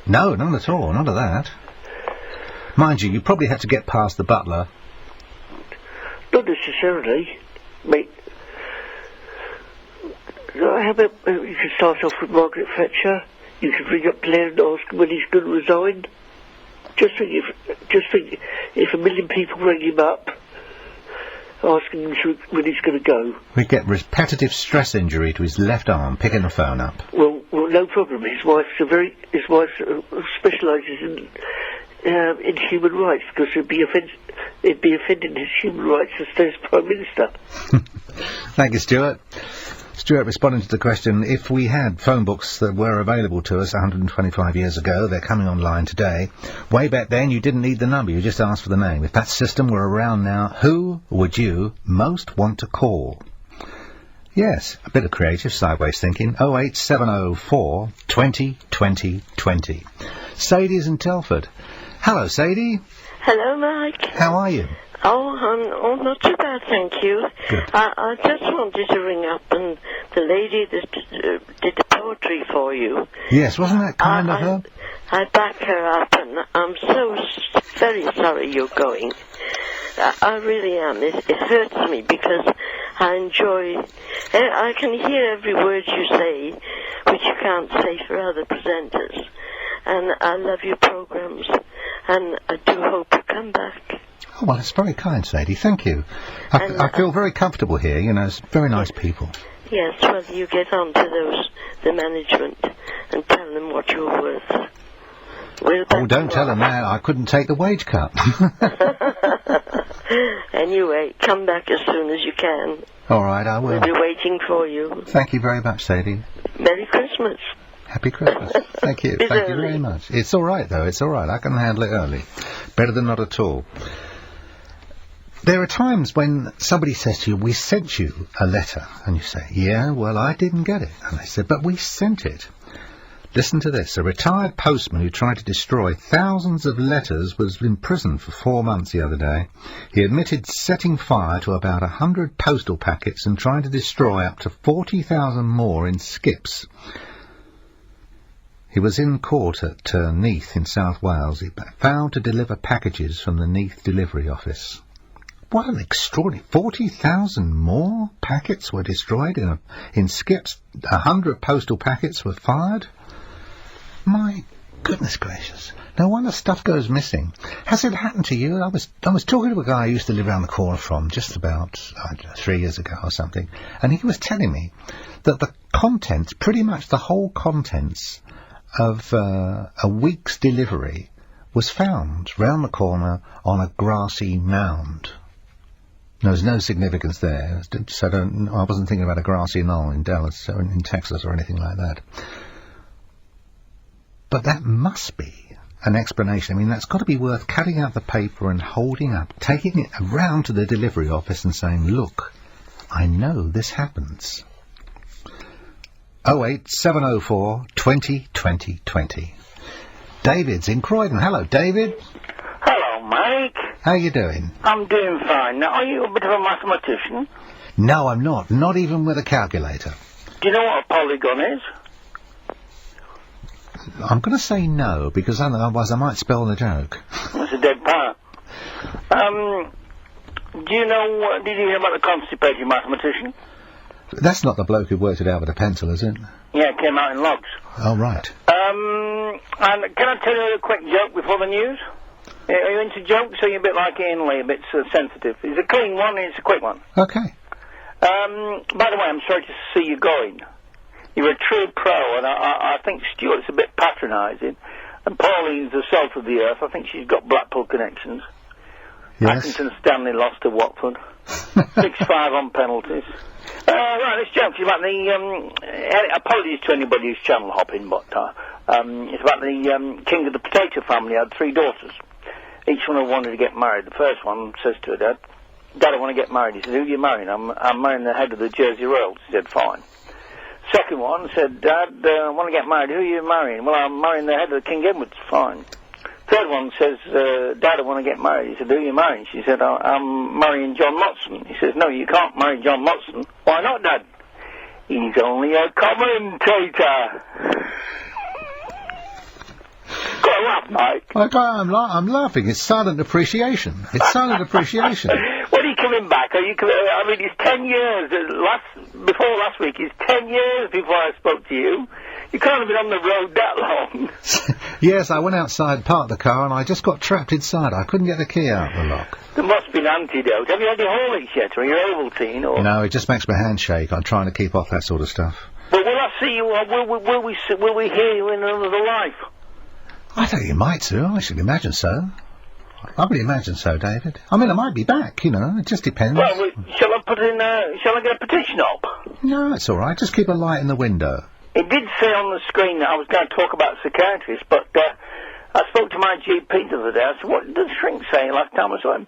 No, none at all. None of that. Mind you probably had to get past the butler. Not necessarily. Mate, how about you can start off with Margaret Thatcher. You can ring up Blair and ask him when he's going to resign. Just think if a million people rang him up, asking him when he's going to go. We'd get repetitive stress injury to his left arm, picking the phone up. Well, no problem. His wife specialises in human rights, because it'd be offending his human rights to stay as Prime Minister. Thank you, Stuart. Stuart responding to the question, if we had phone books that were available to us 125 years ago, they're coming online today. Way back then, you didn't need the number, you just asked for the name. If that system were around now, who would you most want to call? Yes, a bit of creative, sideways thinking. 08704 20 20 20. Sadie's in Telford. Hello, Sadie. Hello, Mike. How are you? Oh, not too bad, thank you. Good. I just wanted to ring up, and the lady that did the poetry for you. Yes, wasn't that kind of her? I back her up, and I'm so very sorry you're going. I really am. It hurts me because I enjoy... I can hear every word you say, which you can't say for other presenters. And I love your programmes, and I do hope you come back. Oh, well, that's very kind, Sadie. Thank you. I feel very comfortable here. You know, it's very nice people. Yes, well, you get on to the management, and tell them what you're worth. Oh, don't tell them that. I couldn't take the wage cut. Anyway, come back as soon as you can. All right, I will. We'll be waiting for you. Thank you very much, Sadie. Merry Christmas. Happy Christmas. Thank you. Thank you very much. It's all right, though. It's all right. I can handle it early. Better than not at all. There are times when somebody says to you, we sent you a letter. And you say, yeah, well, I didn't get it. And they said, but we sent it. Listen to this. A retired postman who tried to destroy thousands of letters was in prison for 4 months the other day. He admitted setting fire to about 100 postal packets and trying to destroy up to 40,000 more in skips. He was in court at Neath in South Wales. He found to deliver packages from the Neath delivery office. What an extraordinary... 40,000 more packets were destroyed in skips. 100 postal packets were fired. My goodness gracious. No wonder stuff goes missing. Has it happened to you? I was talking to a guy I used to live around the corner from just about, 3 years ago or something, and he was telling me that the contents, pretty much the whole contents of a week's delivery was found round the corner on a grassy mound. There's no significance there, so I wasn't thinking about a grassy knoll in Dallas or in Texas or anything like that. But that must be an explanation. I mean, that's got to be worth cutting out the paper and holding up, taking it around to the delivery office and saying, look, I know this happens. 08704 20 20 20. David's in Croydon. Hello, David. Hello, Mike. How you doing? I'm doing fine. Now, are you a bit of a mathematician? No, I'm not. Not even with a calculator. Do you know what a polygon is? I'm going to say no, because otherwise I might spell the joke. That's a dead part. Do you know, did you hear about the constipated mathematician? That's not the bloke who worked it out with a pencil, is it? Yeah, it came out in logs. Oh, right. And can I tell you a quick joke before the news? Are you into jokes? Are you a bit like Ian Lee, a bit sensitive? It's a clean one, it's a quick one. Okay. By the way, I'm sorry to see you going. You're a true pro, and I think Stuart's a bit patronising. And Pauline's the salt of the earth. I think she's got Blackpool connections. Yes. Accrington Stanley lost to Watford. 6-5 on penalties. Right, this joke is about the... apologies to anybody who's channel hopping, but it's about the king of the potato family. Had 3 daughters. Each one of them wanted to get married. The first one says to her dad, Dad, I want to get married. He said, who are you marrying? I'm marrying the head of the Jersey Royals. He said, fine. Second one said, Dad, I want to get married. Who are you marrying? Well, I'm marrying the head of the King Edward's. Fine. Third one says, Dad, I want to get married. He said, who are you marrying? She said, I'm marrying John Motson. He says, no, you can't marry John Motson. Why not, Dad? He's only a commentator. laugh, Mike. I'm laughing. It's silent appreciation. It's silent appreciation. When are you coming back? Are you coming? I mean, it's 10 years. Before last week, it's 10 years before I spoke to you. You can't have been on the road that long. Yes, I went outside, parked the car, and I just got trapped inside. I couldn't get the key out of the lock. There must be an antidote. Have you had your Horlicks yet, or your Ovaltine, or...? No, it just makes my hand shake. I'm trying to keep off that sort of stuff. But will I see you, or will we hear you in another life? I think you might, sir. I should imagine so. I would imagine so, David. I mean, I might be back, you know. It just depends. Well, shall I get a petition up? No, it's all right. Just keep a light in the window. It did say on the screen that I was going to talk about psychiatrists, but I spoke to my GP the other day. I said, what did the shrink say last time I saw him?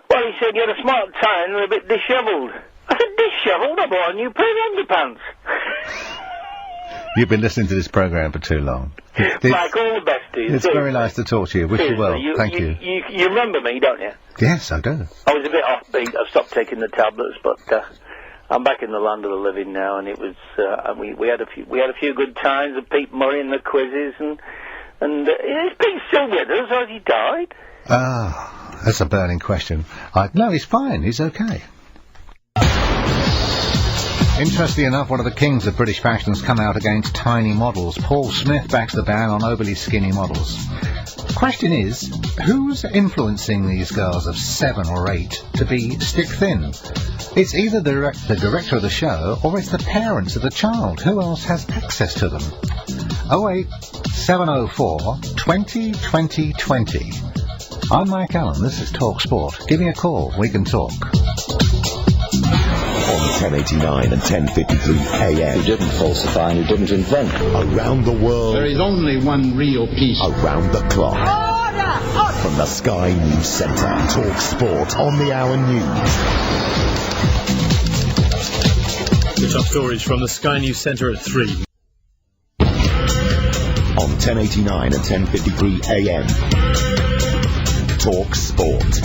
Well, he said, you had a smart tie and a bit dishevelled. I said, dishevelled? I bought a new pair of underpants. You've been listening to this programme for too long. Mike, all the best to you. It's very nice to talk to you. Wish you well. Thank you. You remember me, don't you? Yes, I do. I was a bit offbeat. I stopped taking the tablets, but I'm back in the land of the living now, and it was we had a few good times with Pete Murray and the quizzes, and is Pete still with us? Has he died? Ah, that's a burning question. No, he's fine. He's okay. Interestingly enough, one of the kings of British fashion has come out against tiny models. Paul Smith backs the ban on overly skinny models. The question is, who's influencing these girls of 7 or 8 to be stick thin? It's either the director of the show or it's the parents of the child. Who else has access to them? 08704 20 20 20. I'm Mike Allen. This is talkSPORT. Give me a call. We can talk. On 1089 and 1053 AM. Who didn't falsify and who didn't invent. Around the world. There is only one real peace. Around the clock. Order! From the Sky News Centre. talkSPORT on the Hour News. The top stories from the Sky News Centre at 3. On 1089 and 1053 AM. talkSPORT.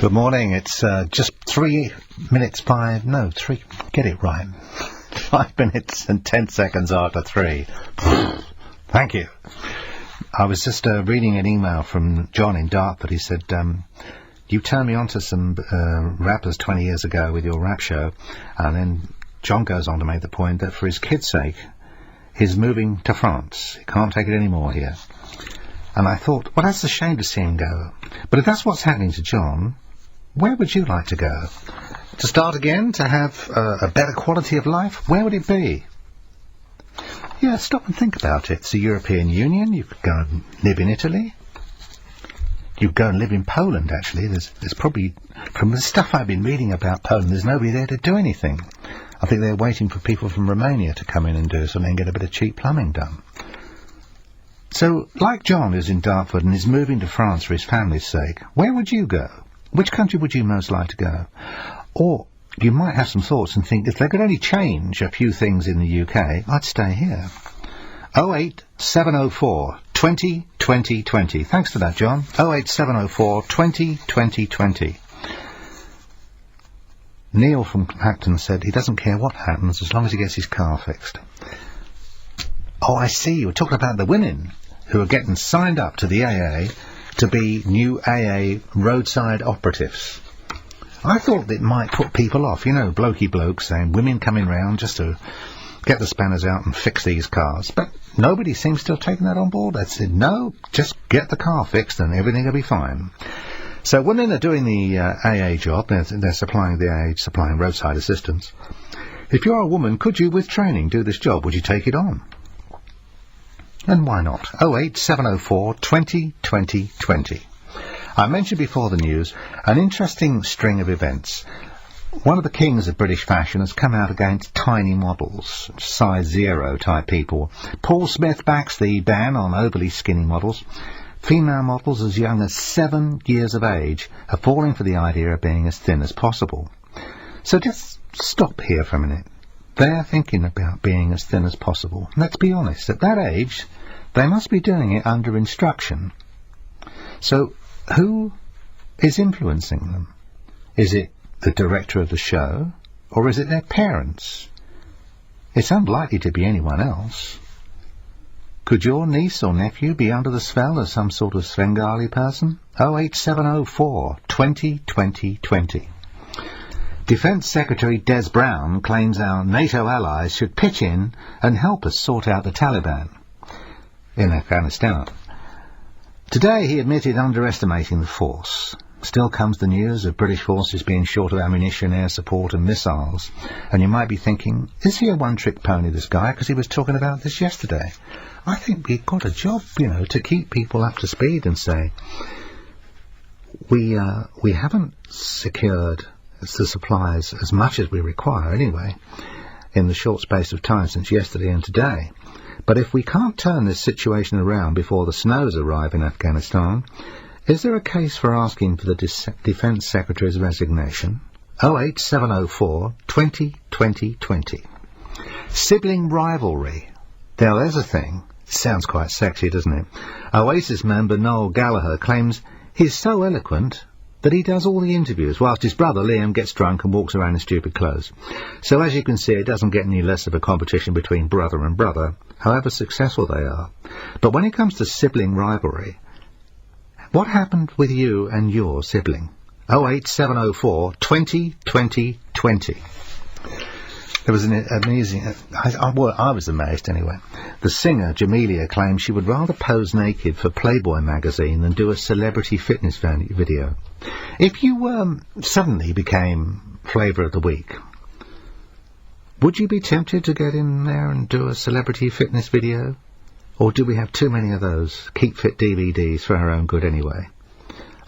Good morning. It's just 3 minutes 5. No, 3. Get it right. 5 minutes and 10 seconds after 3. Thank you. I was just reading an email from John in Dartford. He said, you turned me on to some rappers 20 years ago with your rap show. And then John goes on to make the point that for his kid's sake, he's moving to France. He can't take it anymore here. And I thought, well, that's a shame to see him go. But if that's what's happening to John, where would you like to go? To start again? To have a better quality of life? Where would it be? Yeah, stop and think about it. It's the European Union. You could go and live in Italy. You could go and live in Poland, actually. There's probably, from the stuff I've been reading about Poland, there's nobody there to do anything. I think they're waiting for people from Romania to come in and do something and get a bit of cheap plumbing done. So, like John, who's in Dartford and is moving to France for his family's sake, where would you go? Which country would you most like to go? Or you might have some thoughts and think, if they could only change a few things in the UK, I'd stay here. 08704 20 20 20. Thanks for that, John. 08704 20 20 20. Neil from Clacton said he doesn't care what happens as long as he gets his car fixed. Oh, I see. You were talking about the women who are getting signed up to the AA to be new AA roadside operatives. I thought it might put people off, you know, blokey blokes saying women coming round just to get the spanners out and fix these cars. But nobody seems to have taken that on board. They said, no, just get the car fixed and everything will be fine. So women are doing the AA job. They're supplying the AA, supplying roadside assistance. If you're a woman, could you, with training, do this job? Would you take it on? And why not? 08704 20 20 20. I mentioned before the news an interesting string of events. One of the kings of British fashion has come out against tiny models, size 0 type people. Paul Smith backs the ban on overly skinny models. Female models as young as 7 years of age are falling for the idea of being as thin as possible. So just stop here for a minute. They're thinking about being as thin as possible. Let's be honest, at that age, they must be doing it under instruction. So, who is influencing them? Is it the director of the show, or is it their parents? It's unlikely to be anyone else. Could your niece or nephew be under the spell of some sort of Svengali person? 08704 20 20 20. Defence Secretary Des Brown claims our NATO allies should pitch in and help us sort out the Taliban in Afghanistan. Today he admitted underestimating the force. Still comes the news of British forces being short of ammunition, air support and missiles. And you might be thinking, is he a one-trick pony, this guy? Because he was talking about this yesterday. I think we've got a job, to keep people up to speed and say, we haven't secured the supplies as much as we require anyway, in the short space of time since yesterday and today. But if we can't turn this situation around before the snows arrive in Afghanistan, is there a case for asking for the Defence Secretary's resignation? 08704 20 20 20. Sibling rivalry. Now there's a thing. Sounds quite sexy, doesn't it? Oasis member Noel Gallagher claims he's so eloquent that he does all the interviews, whilst his brother Liam gets drunk and walks around in stupid clothes. So as you can see, it doesn't get any less of a competition between brother and brother, however successful they are. But when it comes to sibling rivalry, what happened with you and your sibling? 08704 20 20 20. There was an amazing... I was amazed anyway. The singer, Jamelia, claims she would rather pose naked for Playboy magazine than do a celebrity fitness video. If you suddenly became Flavour of the Week, would you be tempted to get in there and do a celebrity fitness video? Or do we have too many of those Keep Fit DVDs for our own good anyway?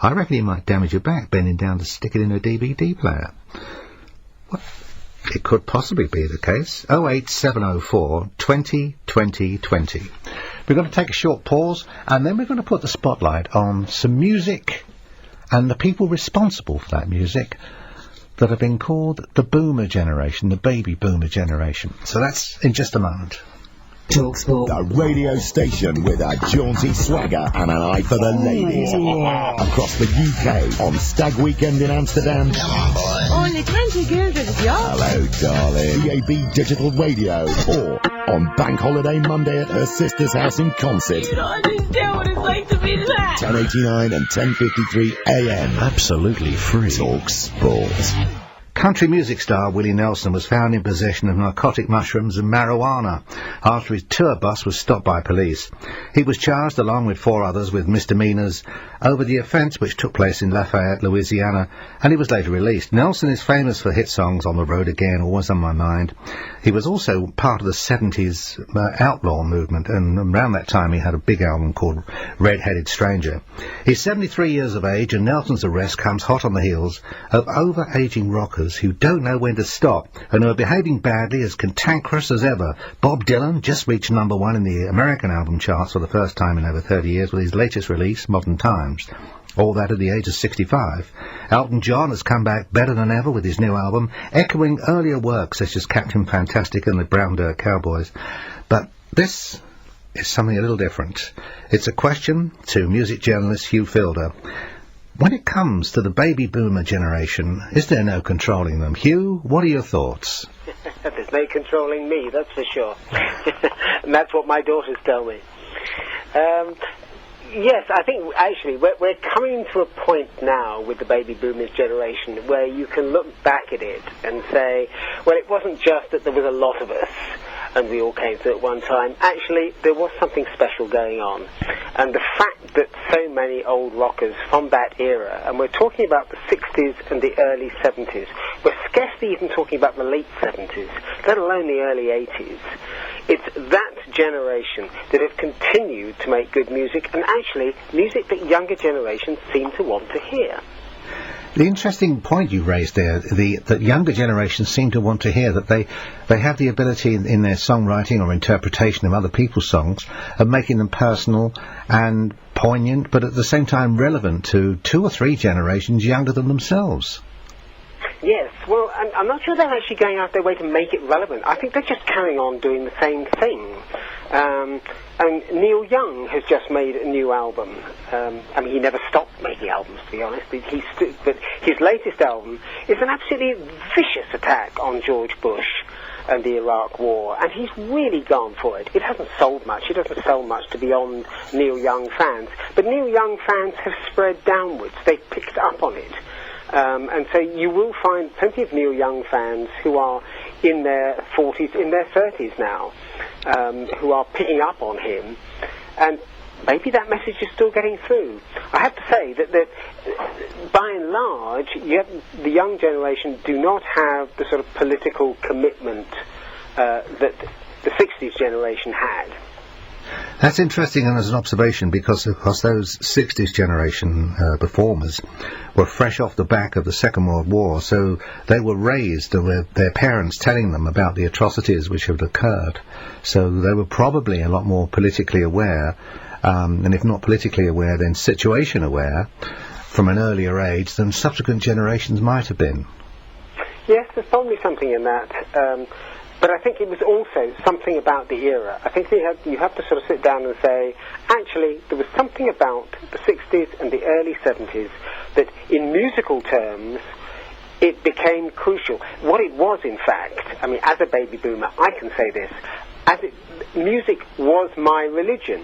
I reckon you might damage your back bending down to stick it in a DVD player. Well, it could possibly be the case. 08704 20 20 20. We're going to take a short pause, and then we're going to put the spotlight on some music and the people responsible for that music that have been called the boomer generation, the baby boomer generation. So that's in just a moment. talkSPORT, the radio station with a jaunty swagger and an eye for the ladies. Across the UK, on Stag Weekend in Amsterdam. Only 20 guilders, y'all. Hello, darling. DAB Digital Radio, or on Bank Holiday Monday at her sister's house in Concert. You don't understand what it's like to be that. 10:89 and 10:53 AM. Absolutely free. talkSPORT. Country music star Willie Nelson was found in possession of narcotic mushrooms and marijuana after his tour bus was stopped by police. He was charged, along with 4 others, with misdemeanours over the offence, which took place in Lafayette, Louisiana, and he was later released. Nelson is famous for hit songs On the Road Again, Always on My Mind. He was also part of the 70s outlaw movement, and around that time he had a big album called Red-Headed Stranger. He's 73 years of age, and Nelson's arrest comes hot on the heels of over-aging rockers who don't know when to stop and who are behaving badly, as cantankerous as ever. Bob Dylan just reached #1 in the American album charts for the first time in over 30 years with his latest release, Modern Times. All that at the age of 65. Elton John has come back better than ever with his new album, echoing earlier works such as Captain Fantastic and the Brown Dirt Cowboys. But this is something a little different. It's a question to music journalist Hugh Fielder. When it comes to the baby boomer generation, is there no controlling them? Hugh, what are your thoughts? There's no controlling me, that's for sure. And that's what my daughters tell me. Yes, I think actually we're coming to a point now with the baby boomers generation where you can look back at it and say, well, it wasn't just that there was a lot of us and we all came through at one time. Actually, there was something special going on. And the fact that so many old rockers from that era, and we're talking about the 60s and the early 70s, we're scarcely even talking about the late 70s, let alone the early 80s. It's that generation that have continued to make good music, and actually music that younger generations seem to want to hear. The interesting point you raised there, that younger generations seem to want to hear, that they have the ability in their songwriting or interpretation of other people's songs of making them personal and poignant, but at the same time relevant to 2 or 3 generations younger than themselves. Yes, well, I'm not sure they're actually going out their way to make it relevant. I think they're just carrying on doing the same thing. And Neil Young has just made a new album. I mean, he never stopped making albums, to be honest. But his latest album is an absolutely vicious attack on George Bush. and the Iraq War, and he's really gone for it. It hasn't sold much. It doesn't sell much to beyond Neil Young fans. But Neil Young fans have spread downwards. They've picked up on it. And so you will find plenty of Neil Young fans who are in their 40s, in their 30s now, who are picking up on him. And maybe that message is still getting through. I have to say that by and large, the young generation do not have the sort of political commitment that the 60s generation had. That's interesting and as an observation because, of course, those 60s generation performers were fresh off the back of the Second World War, so they were raised with their parents telling them about the atrocities which had occurred. So they were probably a lot more politically aware, and if not politically aware, then situation aware from an earlier age than subsequent generations might have been. Yes, there's probably something in that. But I think it was also something about the era. I think you have to sort of sit down and say, actually, there was something about the 60s and the early 70s that, in musical terms, it became crucial. What it was, in fact, I mean, as a baby boomer, I can say this, music was my religion.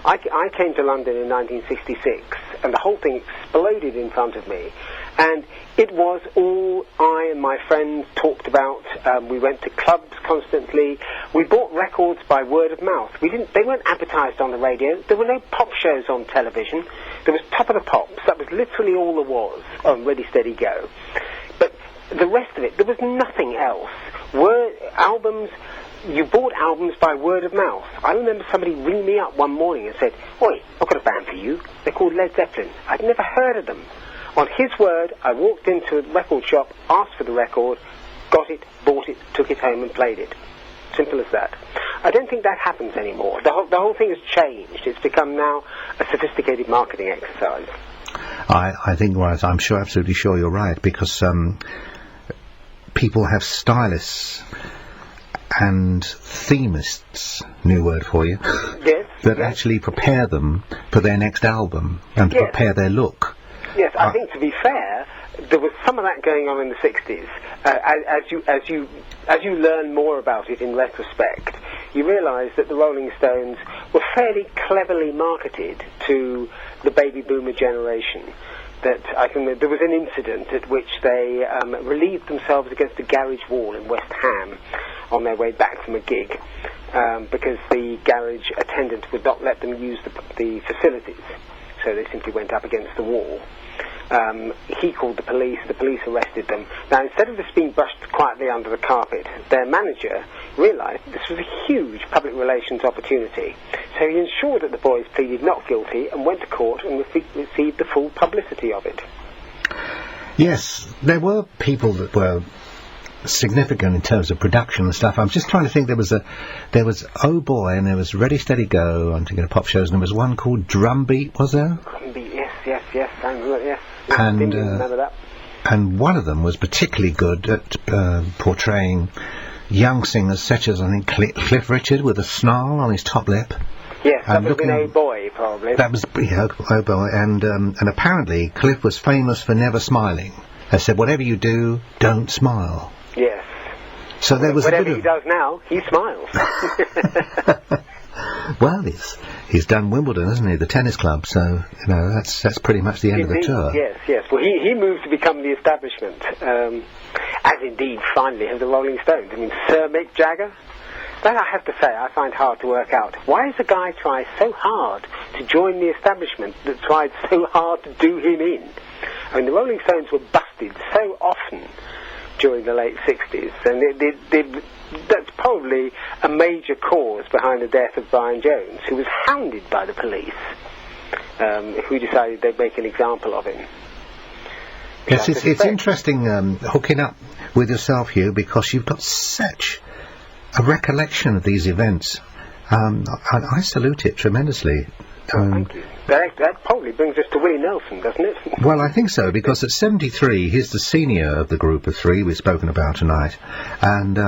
I came to London in 1966, and the whole thing exploded in front of me. And it was all I and my friends talked about. We went to clubs constantly. We bought records by word of mouth. They weren't advertised on the radio. There were no pop shows on television. There was Top of the Pops. That was literally all there was on Ready, Steady, Go. But the rest of it, there was nothing else. You bought albums by word of mouth. I remember somebody ringing me up one morning and said, "Oi, I've got a band for you. They're called Led Zeppelin." I'd never heard of them. On his word, I walked into a record shop, asked for the record, got it, bought it, took it home and played it. Simple as that. I don't think that happens anymore. The whole thing has changed. It's become now a sophisticated marketing exercise. I think, well, I'm absolutely sure you're right, because people have stylists and themists, new word for you, yes, that actually prepare them for their next album and prepare their look. Yes, I think, to be fair, there was some of that going on in the 60s. As you learn more about it in retrospect, you realise that the Rolling Stones were fairly cleverly marketed to the baby boomer generation. There was an incident at which they relieved themselves against a garage wall in West Ham on their way back from a gig because the garage attendant would not let them use the facilities. So they simply went up against the wall. He called the police arrested them. Now, instead of this being brushed quietly under the carpet, their manager realised this was a huge public relations opportunity. So he ensured that the boys pleaded not guilty and went to court and received the full publicity of it. Yes, there were people that were significant in terms of production and stuff. I'm just trying to think. There was Oh Boy, and there was Ready Steady Go. I'm thinking of pop shows, and there was one called Drumbeat. Was there? Drumbeat, yes. I remember, yes. And remember that. And one of them was particularly good at portraying young singers, such as I think Cliff Richard with a snarl on his top lip. Yes, that would have been Oh Boy, probably. That was Oh Boy, and apparently Cliff was famous for never smiling. They said, whatever you do, don't smile. Yes. So there was whatever he does now, he smiles. Well, he's done Wimbledon, hasn't he? The tennis club. So that's pretty much the end of the tour. Yes. Well, he moved to become the establishment, as indeed finally have the Rolling Stones. I mean, Sir Mick Jagger. That I have to say, I find hard to work out. Why does a guy try so hard to join the establishment that tried so hard to do him in? I mean, the Rolling Stones were busted so often during the late 60s, and that's probably a major cause behind the death of Brian Jones, who was hounded by the police, who decided they'd make an example of him. Yes, it's interesting hooking up with yourself, Hugh, because you've got such a recollection of these events. I salute it tremendously. Thank you. That probably brings us to Willie Nelson, doesn't it? Well, I think so, because at 73, he's the senior of the group of three we've spoken about tonight. And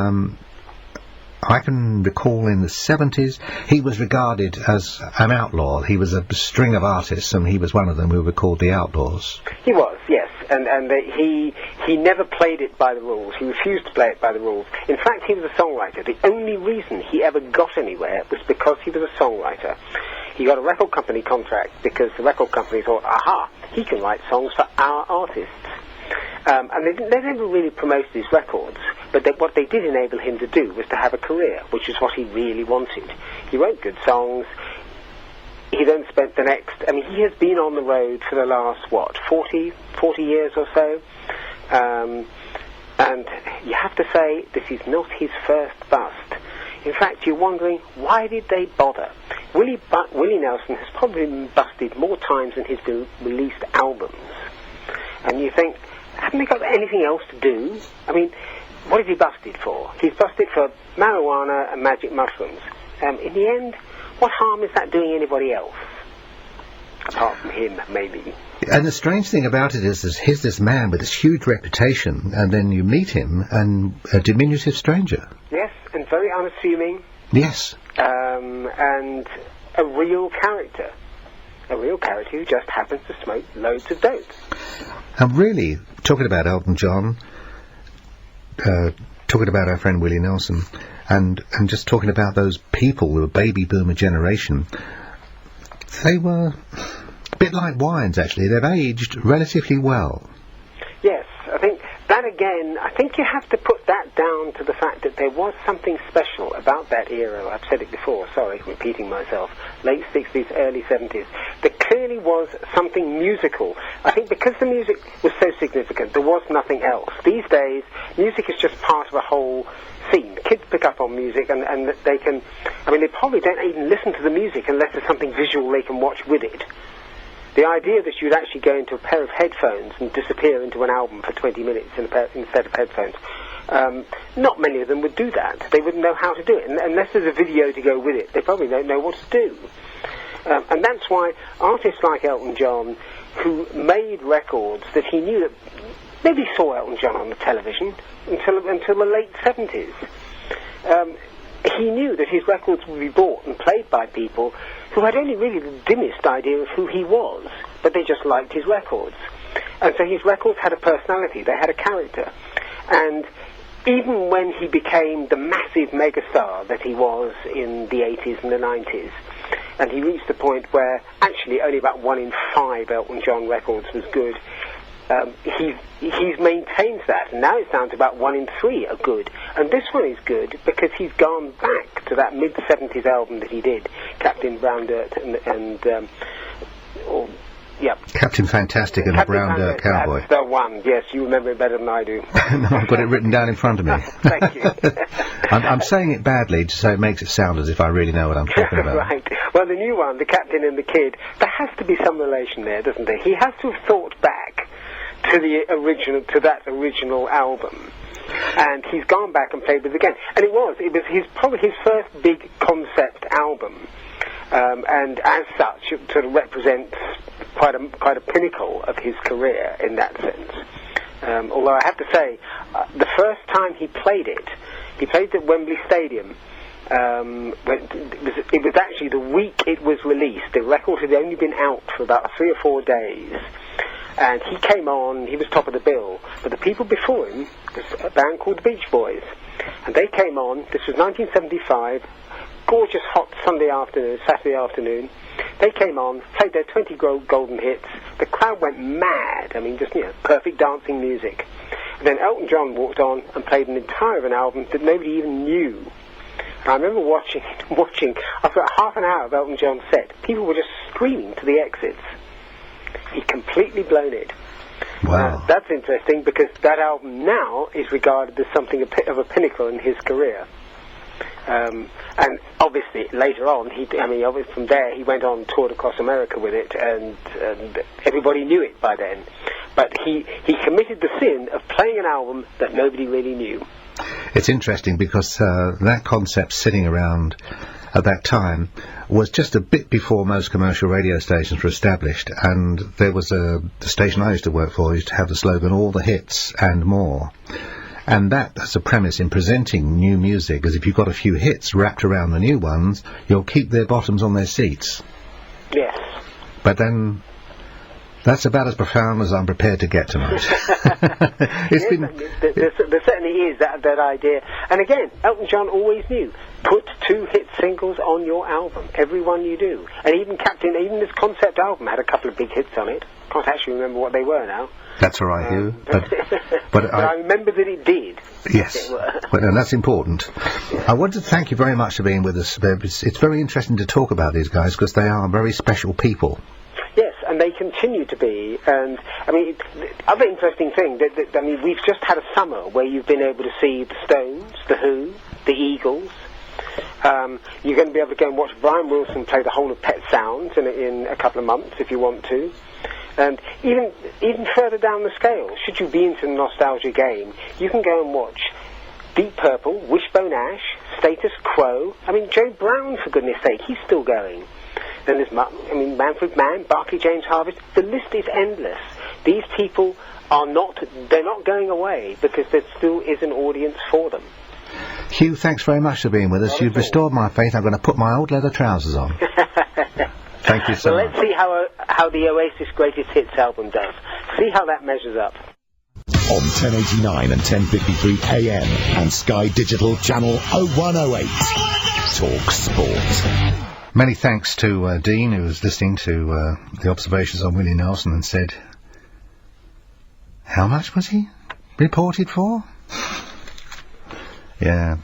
I can recall in the 70s, he was regarded as an outlaw. He was a string of artists, and he was one of them who were called the Outlaws. He was, yes. and that he never played it by the rules. He refused to play it by the rules. In fact, he was a songwriter. The only reason he ever got anywhere was because he was a songwriter. He got a record company contract because the record company thought, aha, he can write songs for our artists. And they never really promoted his records, but what they did enable him to do was to have a career, which is what he really wanted. He wrote good songs. He then spent the next... I mean, he has been on the road for the last, 40 years or so. And you have to say, this is not his first bust. In fact, you're wondering, why did they bother? Willie Nelson has probably been busted more times than he's released albums. And you think, haven't they got anything else to do? I mean, what is he busted for? He's busted for marijuana and magic mushrooms. In the end, what harm is that doing anybody else? Apart from him, maybe. And the strange thing about it is, here's this man with this huge reputation, and then you meet him, and a diminutive stranger. Yes, and very unassuming. Yes. And a real character. A real character who just happens to smoke loads of dope. And really, talking about Elton John, talking about our friend Willie Nelson, and just talking about those people, the baby boomer generation, they were a bit like wines, actually. They've aged relatively well. Yes, I think that again, I think you have to put that down to the fact that there was something special about that era. I've said it before, sorry, repeating myself. Late 60s, early 70s. There clearly was something musical. I think because the music was so significant, there was nothing else. These days, music is just part of a whole scene. Kids pick up on music and they can... I mean, they probably don't even listen to the music unless there's something visual they can watch with it. The idea that you'd actually go into a pair of headphones and disappear into an album for 20 minutes instead of headphones, not many of them would do that. They wouldn't know how to do it. And unless there's a video to go with it, they probably don't know what to do. And that's why artists like Elton John, who made records that he knew that... Maybe saw Elton John on the television until the late 70s. He knew that his records would be bought and played by people who had only really the dimmest idea of who he was, but they just liked his records. And so his records had a personality, they had a character. And even when he became the massive megastar that he was in the 80s and the 90s, and he reached the point where actually only about 1 in 5 Elton John records was good, he's maintained that, and now it's down to about 1 in 3 are good. And this one is good because he's gone back to that mid-70s album that he did, Captain Brown Dirt Captain Fantastic and the Brown Dirt Cowboy. That's the one, yes, you remember it better than I do. No, I've got it written down in front of me. Thank you. I'm saying it badly so it makes it sound as if I really know what I'm talking about. Right. Well, the new one, The Captain and the Kid, there has to be some relation there, doesn't there? He has to have thought back to that original album, and he's gone back and played with it again. And it was probably his first big concept album, and as such, it sort of represents quite a pinnacle of his career in that sense. Although I have to say, the first time he played it at Wembley Stadium. It was actually the week it was released. The record had only been out for about 3 or 4 days. And he came on, he was top of the bill. But the people before him was a band called the Beach Boys. And they came on, this was 1975, gorgeous hot Saturday afternoon. They came on, played their 20 golden hits. The crowd went mad. I mean, just, perfect dancing music. And then Elton John walked on and played an entire of an album that nobody even knew. And I remember watching, after about half an hour of Elton John's set, people were just screaming to the exits. He'd completely blown it. Wow. That's interesting because that album now is regarded as something of a pinnacle in his career. And obviously later on, from there he went on, toured across America with it, and everybody knew it by then. But he committed the sin of playing an album that nobody really knew. It's interesting because that concept sitting around at that time was just a bit before most commercial radio stations were established, and there was the station I used to work for used to have the slogan, all the hits and more. And that's a premise in presenting new music, because if you've got a few hits wrapped around the new ones, you'll keep their bottoms on their seats. Yes. But then That's about as profound as I'm prepared to get tonight. There certainly is that idea. And again, Elton John always knew, put 2 hit singles on your album, every one you do. And even this concept album had a couple of big hits on it. Can't actually remember what they were now. That's all right, Hugh. But I remember that it did. Yes, and that's important. Yeah. I want to thank you very much for being with us. It's very interesting to talk about these guys because they are very special people. Yes, and they continue to be. And I mean, the other interesting thing, I mean, we've just had a summer where you've been able to see the Stones, the Who, the Eagles. You're going to be able to go and watch Brian Wilson play the whole of Pet Sounds in a couple of months if you want to. And even further down the scale, should you be into the nostalgia game, you can go and watch Deep Purple, Wishbone Ash, Status Quo. I mean, Joe Brown, for goodness sake, he's still going. Then there's, Manfred Mann, Barclay James Harvest. The list is endless. These people they're not going away because there still is an audience for them. Hugh, thanks very much for being with us. You've restored my faith. I'm going to put my old leather trousers on. Thank you so much. Let's see how the Oasis Greatest Hits album does. See how that measures up. On 1089 and 1053 AM and Sky Digital Channel 0108. Talk Sport. Many thanks to Dean, who was listening to the observations on Willie Nelson and said, how much was he reported for? Yeah.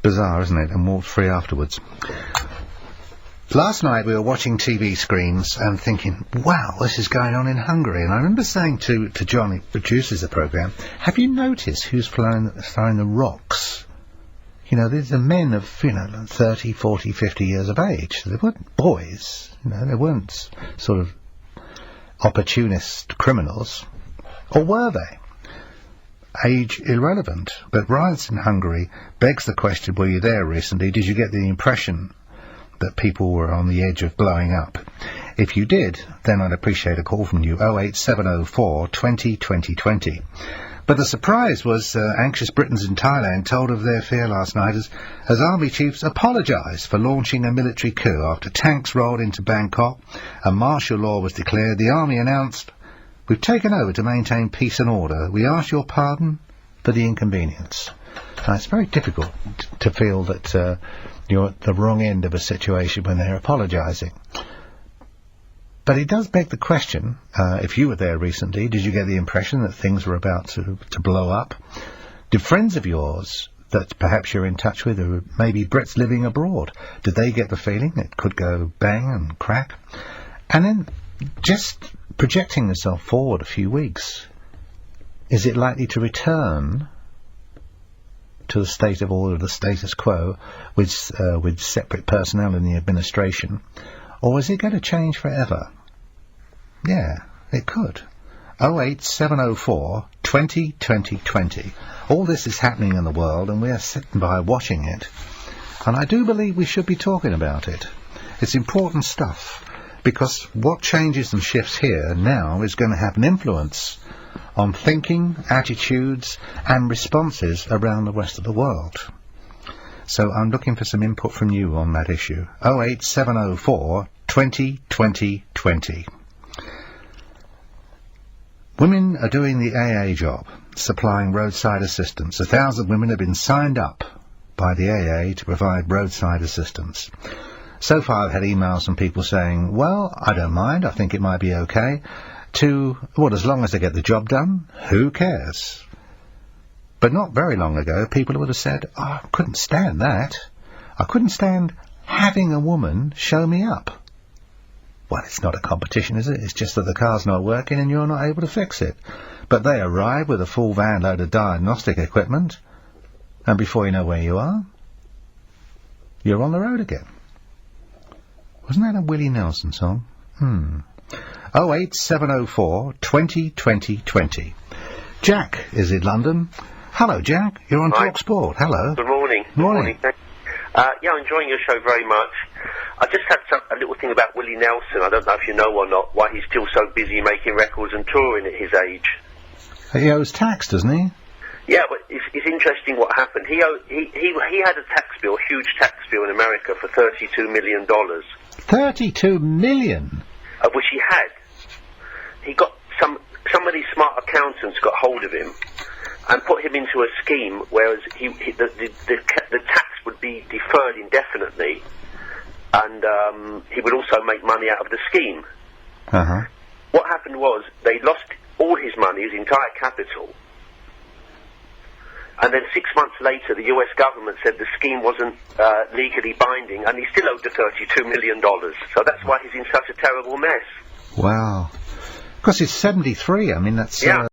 Bizarre, isn't it? And walked free afterwards. Last night we were watching TV screens and thinking, wow, this is going on in Hungary. And I remember saying to John, who produces the programme, have you noticed who's throwing the rocks? You know, these are men of, 30, 40, 50 years of age. They weren't boys. They weren't sort of opportunist criminals. Or were they? Age irrelevant. But riots in Hungary begs the question, were you there recently? Did you get the impression that people were on the edge of blowing up? If you did, then I'd appreciate a call from you, 08704 20 20 20. But the surprise was anxious Britons in Thailand told of their fear last night as army chiefs apologised for launching a military coup. After tanks rolled into Bangkok and martial law was declared, the army announced, we've taken over to maintain peace and order. We ask your pardon for the inconvenience. Now, it's very difficult to feel that you're at the wrong end of a situation when they're apologising. But it does beg the question, if you were there recently, did you get the impression that things were about to blow up? Did friends of yours that perhaps you're in touch with, who maybe Brits living abroad, did they get the feeling it could go bang and crack? And then, just projecting yourself forward a few weeks, is it likely to return to the state of order, the status quo, with separate personnel in the administration, or is it going to change forever? Yeah, it could. 08704 20 20 20. All this is happening in the world, and we are sitting by watching it. And I do believe we should be talking about it. It's important stuff, because what changes and shifts here now is going to have an influence on thinking, attitudes, and responses around the rest of the world. So I'm looking for some input from you on that issue. 08704 20 20 20. Women are doing the AA job, supplying roadside assistance. 1,000 women have been signed up by the AA to provide roadside assistance. So far I've had emails from people saying, well, I don't mind, I think it might be okay, to, well, as long as they get the job done, who cares? But not very long ago, people would have said, oh, I couldn't stand that. I couldn't stand having a woman show me up. Well, it's not a competition, is it? It's just that the car's not working and you're not able to fix it. But they arrive with a full van load of diagnostic equipment, and before you know where you are, you're on the road again. Wasn't that a Willie Nelson song? 08704 20 20 20. Jack is in London. Hello, Jack. You're on talkSPORT. Hello. Good morning. Morning. Yeah, I'm enjoying your show very much. I just had a little thing about Willie Nelson. I don't know if you know or not, why he's still so busy making records and touring at his age. He owes tax, doesn't he? Yeah, but it's interesting what happened. He had a tax bill, a huge tax bill in America for $32 million. 32 million? Which he had. he got some of these smart accountants got hold of him and put him into a scheme, whereas the tax would be deferred indefinitely, and he would also make money out of the scheme. Uh-huh. What happened was they lost all his money, his entire capital, and then 6 months later the US government said the scheme wasn't legally binding, and he still owed the $32 million. So that's why he's in such a terrible mess. Wow. Because he's 73, I mean, that's... Yeah.